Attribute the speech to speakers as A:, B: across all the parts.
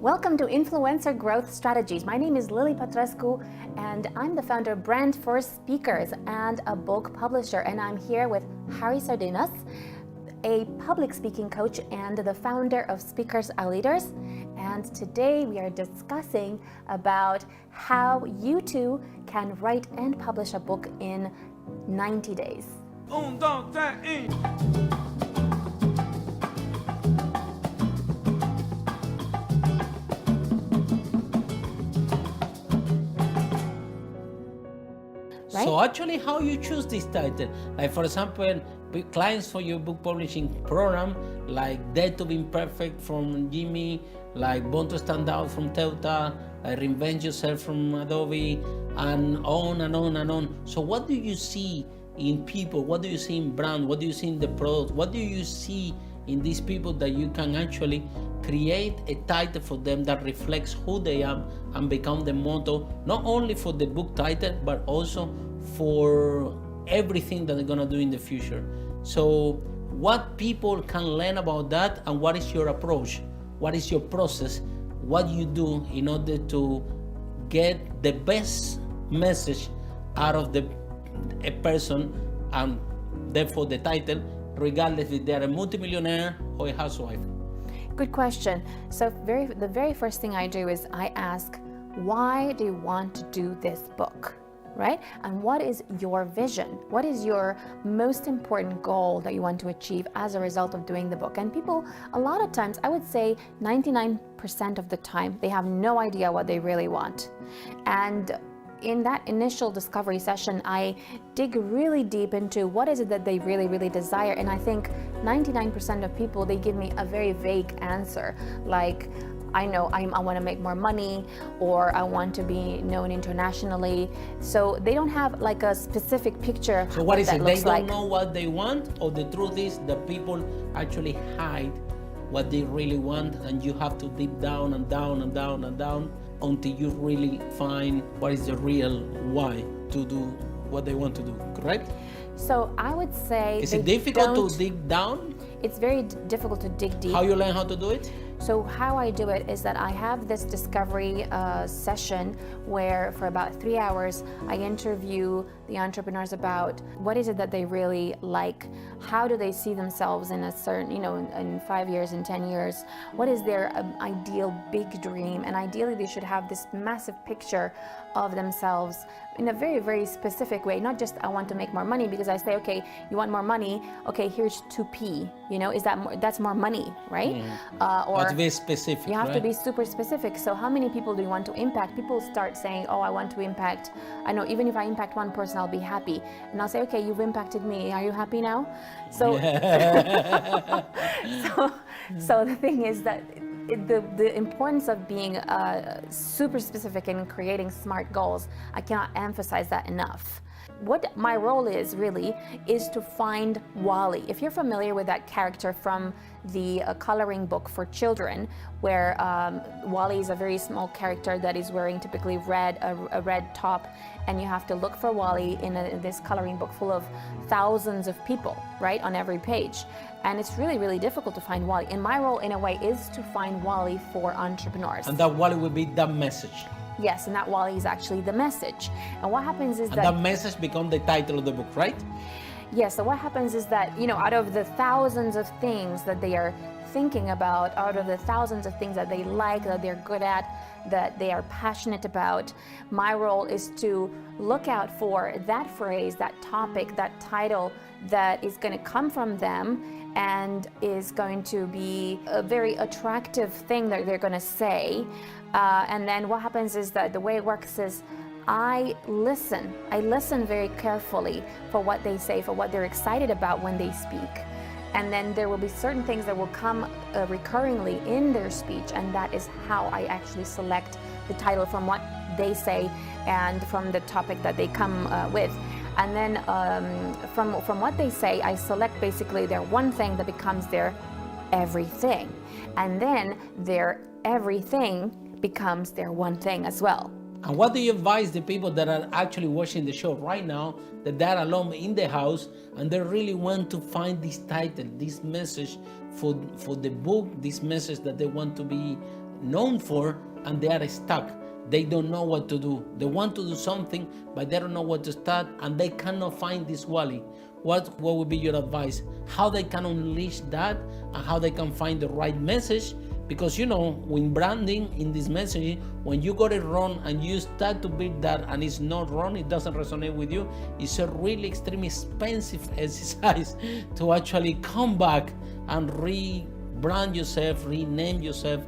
A: Welcome to Influencer Growth Strategies. My name is Lily Patrascu, and I'm the founder of Brand First Speakers and a book publisher. And I'm here with Harry Sardinas, a public speaking coach and the founder of Speakers Are Leaders. And today we are discussing about how you too can write and publish a book in 90 days.
B: Right? So actually, how you choose this title? Like for example, clients for your book publishing program, like Dare to Be Imperfect from Jimmy, like Born to Stand Out from Teuta, like Reinvent Yourself from Adobe, and on and on and on. So what do you see in people? What do you see in brand? What do you see in the product? What do you see in these people that you can actually create a title for them that reflects who they are and become the motto, not only for the book title, but also for everything that they're gonna do in the future. So what people can learn about that, and what is your approach? What is your process? What you do in order to get the best message out of a person, and therefore the title, regardless if they're a multimillionaire or a housewife?
A: Good question. So the very first thing I do is I ask, why do you want to do this book, right? And what is your vision? What is your most important goal that you want to achieve as a result of doing the book? And people, a lot of times, I would say 99% of the time, they have no idea what they really want. And in that initial discovery session, I dig really deep into what is it that they really, really desire. And I think 99% of people, they give me a very vague answer. Like, I know I want to make more money, or I want to be known internationally. So they don't have like a specific picture.
B: So what is
A: that
B: it?
A: Looks
B: They don't
A: like.
B: know what they want, or the truth is that people actually hide what they really want, and you have to deep down and down and down and down until you really find what is the real why to do what they want to do, correct?
A: So I would say,
B: is it difficult to dig down?
A: It's very difficult to dig deep.
B: How you learn how to do it?
A: So how I do it is that I have this discovery session where for about 3 hours I interview the entrepreneurs about what is it that they really like, how do they see themselves in a certain, in 5 years, in 10 years, what is their ideal big dream, and ideally they should have this massive picture of themselves in a very, very specific way, not just I want to make more money, because I say, okay, you want more money, okay, here's 2p, is that more, that's more money, right? Or
B: to be specific.
A: You have
B: right?
A: to be super specific. So how many people do you want to impact? People start saying, oh, I want to impact, I know, even if I impact one person, I'll be happy. And I'll say, okay, you've impacted me. Are you happy now? So, so the thing is that the importance of being super specific and creating smart goals, I cannot emphasize that enough. What my role is really is to find Wally. If you're familiar with that character from the coloring book for children, where Wally is a very small character that is wearing typically a red top, and you have to look for Wally in this coloring book full of thousands of people, right, on every page. And it's really, really difficult to find Wally. And my role, in a way, is to find Wally for entrepreneurs.
B: And that Wally will be that message.
A: Yes, and that Wally is actually the message. And what happens is
B: that message becomes the title of the book, right?
A: Yes, so what happens is that, out of the thousands of things that they are thinking about, out of the thousands of things that they like, that they're good at, that they are passionate about, my role is to look out for that phrase, that topic, that title that is going to come from them and is going to be a very attractive thing that they're going to say. And then what happens is that the way it works is I listen very carefully for what they say, for what they're excited about when they speak. And then there will be certain things that will come recurringly in their speech, and that is how I actually select the title from what they say and from the topic that they come with. And then from what they say, I select basically their one thing that becomes their everything. And then their everything becomes their one thing as well.
B: And what do you advise the people that are actually watching the show right now, that they're alone in the house and they really want to find this title, this message for the book, this message that they want to be known for, and they are stuck. They don't know what to do. They want to do something, but they don't know what to start, and they cannot find this valley. What would be your advice? How they can unleash that, and how they can find the right message? Because when branding in this messaging, when you got it wrong and you start to build that and it's not wrong, it doesn't resonate with you, it's a really extremely expensive exercise to actually come back and rebrand yourself, rename yourself,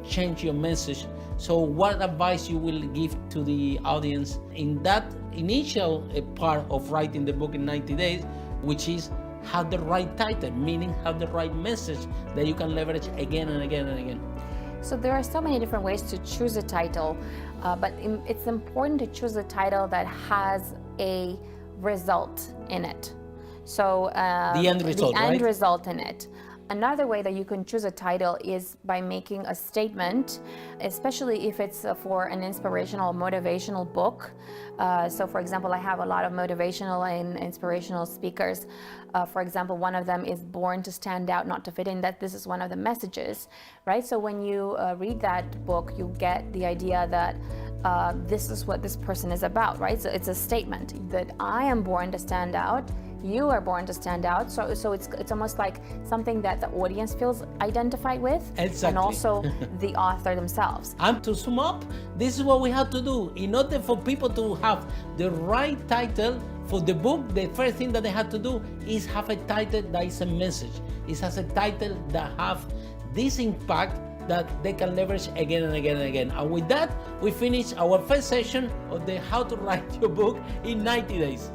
B: change your message. So what advice you will give to the audience in that initial part of writing the book in 90 days, which is have the right title, meaning have the right message that you can leverage again and again and again?
A: So there are so many different ways to choose a title, but it's important to choose a title that has a result in it. So
B: the end result, right?
A: Result in it. Another way that you can choose a title is by making a statement, especially if it's for an inspirational, motivational book. So for example, I have a lot of motivational and inspirational speakers. For example, one of them is born to stand out, not to fit in. That this is one of the messages, right? So when you read that book, you get the idea that this is what this person is about, right? So it's a statement that I am born to stand out. You are born to stand out. So it's almost like something that the audience feels identified with,
B: exactly.
A: And also the author themselves.
B: And to sum up, this is what we have to do. In order for people to have the right title for the book, the first thing that they have to do is have a title that is a message. It has a title that have this impact that they can leverage again and again and again. And with that, we finish our first session of the How to Write Your Book in 90 Days.